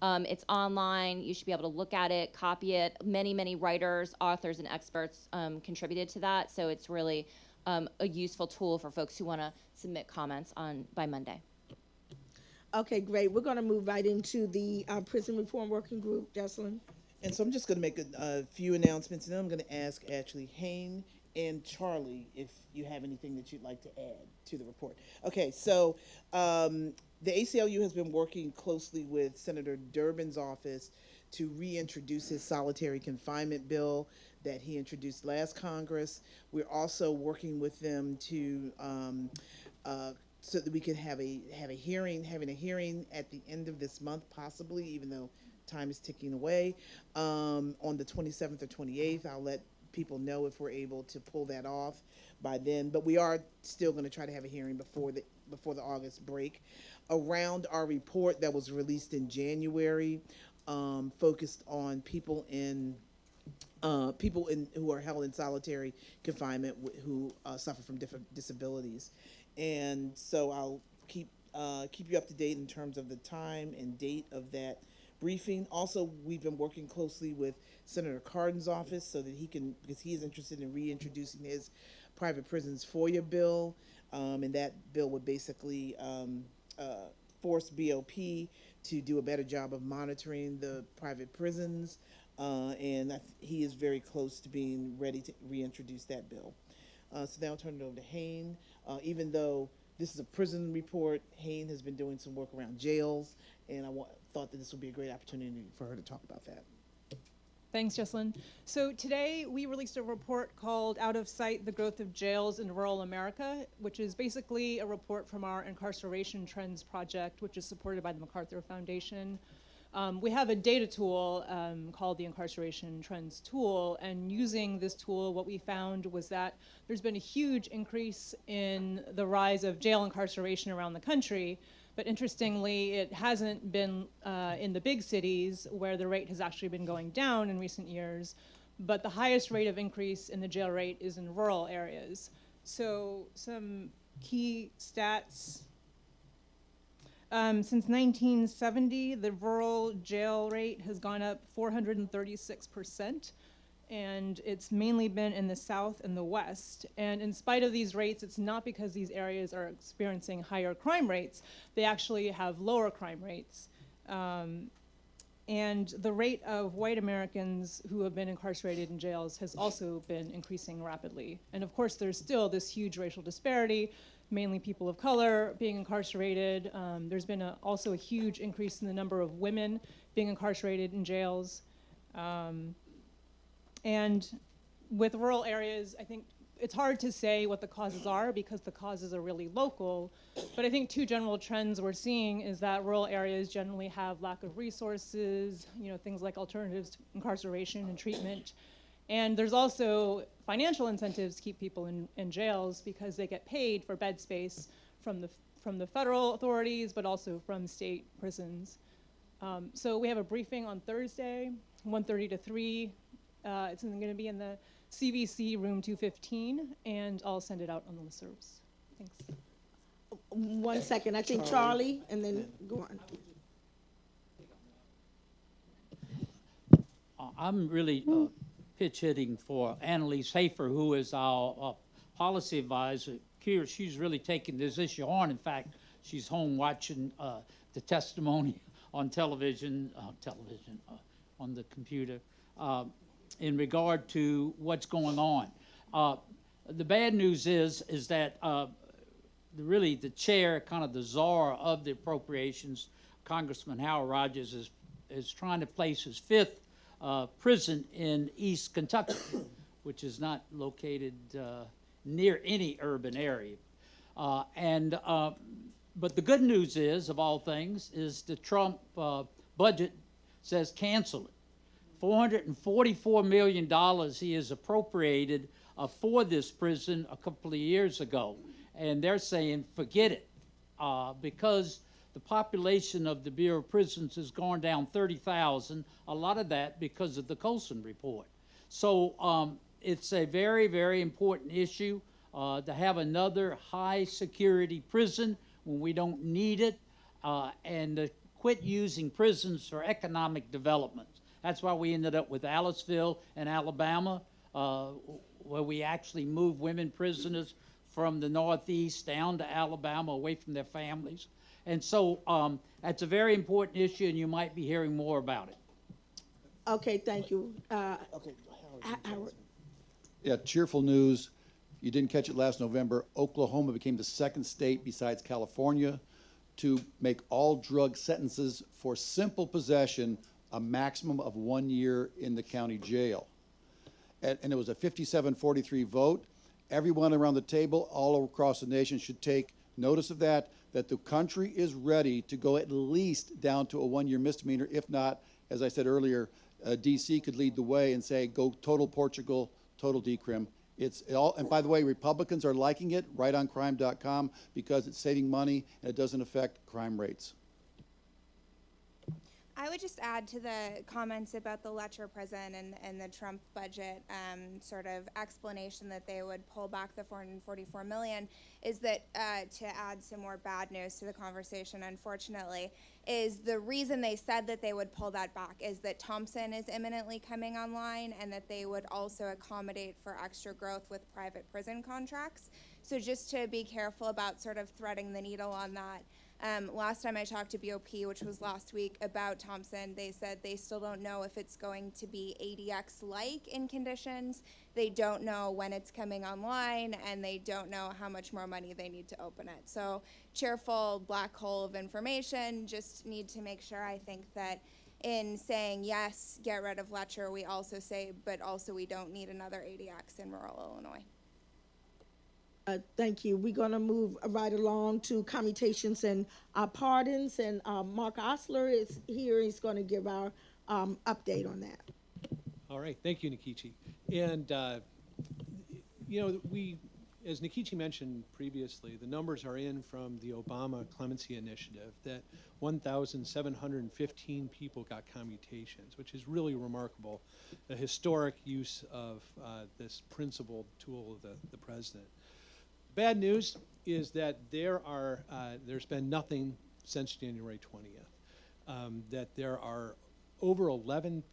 It's online. You should be able to look at it, copy it. Many writers, authors, and experts contributed to that. So it's really a useful tool for folks who want to submit comments by Monday. Okay, great. We're going to move right into the prison reform working group, Jesselyn. And so I'm just going to make a few announcements, and then I'm going to ask actually Hayne and Charlie if you have anything that you'd like to add to the report. Okay, so the ACLU has been working closely with Senator Durbin's office to reintroduce his solitary confinement bill that he introduced last Congress. We're also working with them to so that we can having a hearing at the end of this month, possibly, even though time is ticking away, on the 27th or 28th. I'll let people know if we're able to pull that off by then, but we are still going to try to have a hearing before the August break. Around our report that was released in January, focused on people who are held in solitary confinement who suffer from different disabilities. And so I'll keep you up to date in terms of the time and date of that briefing. Also, we've been working closely with Senator Cardin's office so that because he is interested in reintroducing his private prisons FOIA bill, and that bill would basically force BOP to do a better job of monitoring the private prisons, and he is very close to being ready to reintroduce that bill. So now I'll turn it over to Hayne. Even though this is a prison report, Hayne has been doing some work around jails, and I thought that this would be a great opportunity for her to talk about that. Thanks, Jesselyn. So today we released a report called Out of Sight, the Growth of Jails in Rural America, which is basically a report from our Incarceration Trends Project, which is supported by the MacArthur Foundation. We have a data tool called the Incarceration Trends Tool, and using this tool, what we found was that there's been a huge increase in the rise of jail incarceration around the country, but interestingly, it hasn't been in the big cities where the rate has actually been going down in recent years, but the highest rate of increase in the jail rate is in rural areas. So some key stats. Since 1970, the rural jail rate has gone up 436%, and it's mainly been in the South and the West. And in spite of these rates, it's not because these areas are experiencing higher crime rates. They actually have lower crime rates. And the rate of white Americans who have been incarcerated in jails has also been increasing rapidly. And of course, there's still this huge racial disparity, mainly people of color being incarcerated. There's been also a huge increase in the number of women being incarcerated in jails. And with rural areas, I think it's hard to say what the causes are because the causes are really local. But I think two general trends we're seeing is that rural areas generally have lack of resources, things like alternatives to incarceration and treatment. And there's also financial incentives to keep people in jails because they get paid for bed space from the federal authorities, but also from state prisons. So we have a briefing on Thursday, 1:30 to 3. It's going to be in the CVC room 215, and I'll send it out on the listservs. Thanks. 1 second. I think Charlie, and then go on. I'm really pitch hitting for Annalise Hafer, who is our policy advisor here. She's really taking this issue on. In fact, she's home watching the testimony on television, on the computer, in regard to what's going on. The bad news is that really the chair, kind of the czar of the appropriations, Congressman Howard Rogers, is trying to place his fifth prison in East Kentucky, which is not located near any urban area. But the good news is, of all things, is the Trump budget says cancel it. $444 million he has appropriated for this prison a couple of years ago. And they're saying, forget it, because the population of the Bureau of Prisons has gone down 30,000, a lot of that because of the Colson report. So it's a very, very important issue to have another high security prison when we don't need it. And the quit using prisons for economic development. That's why we ended up with Aliceville in Alabama, where we actually moved women prisoners from the Northeast down to Alabama, away from their families. And so that's a very important issue, and you might be hearing more about it. Okay, thank you. Okay, Howard. Yeah, cheerful news. You didn't catch it last November. Oklahoma became the second state besides California to make all drug sentences for simple possession a maximum of 1 year in the county jail. And it was a 57-43 vote. Everyone around the table all across the nation should take notice of that the country is ready to go at least down to a 1 year misdemeanor. If not, as I said earlier, DC could lead the way and say, go total Portugal, total decrim. It's all, and by the way, Republicans are liking it, rightoncrime.com, because it's saving money and it doesn't affect crime rates. I would just add to the comments about the Letcher prison and the Trump budget sort of explanation that they would pull back the $444 million is that, to add some more bad news to the conversation, unfortunately, is the reason they said that they would pull that back is that Thompson is imminently coming online and that they would also accommodate for extra growth with private prison contracts. So just to be careful about sort of threading the needle on that. Last time I talked to BOP, which was last week, about Thompson, they said they still don't know if it's going to be ADX-like in conditions. They don't know when it's coming online, and they don't know how much more money they need to open it. So cheerful black hole of information, just need to make sure, I think, that in saying, yes, get rid of Letcher, we also say, but also we don't need another ADX in rural Illinois. Thank you. We're going to move right along to commutations and pardons, and Mark Osler is here. He's going to give our update on that. All right, thank you, Nikichi. And you know, as Nikichi mentioned previously, the numbers are in from the Obama Clemency Initiative that 1,715 people got commutations, which is really remarkable, a historic use of this principled tool of the president. Bad news is that there's been nothing since January 20th, that there are over 11,000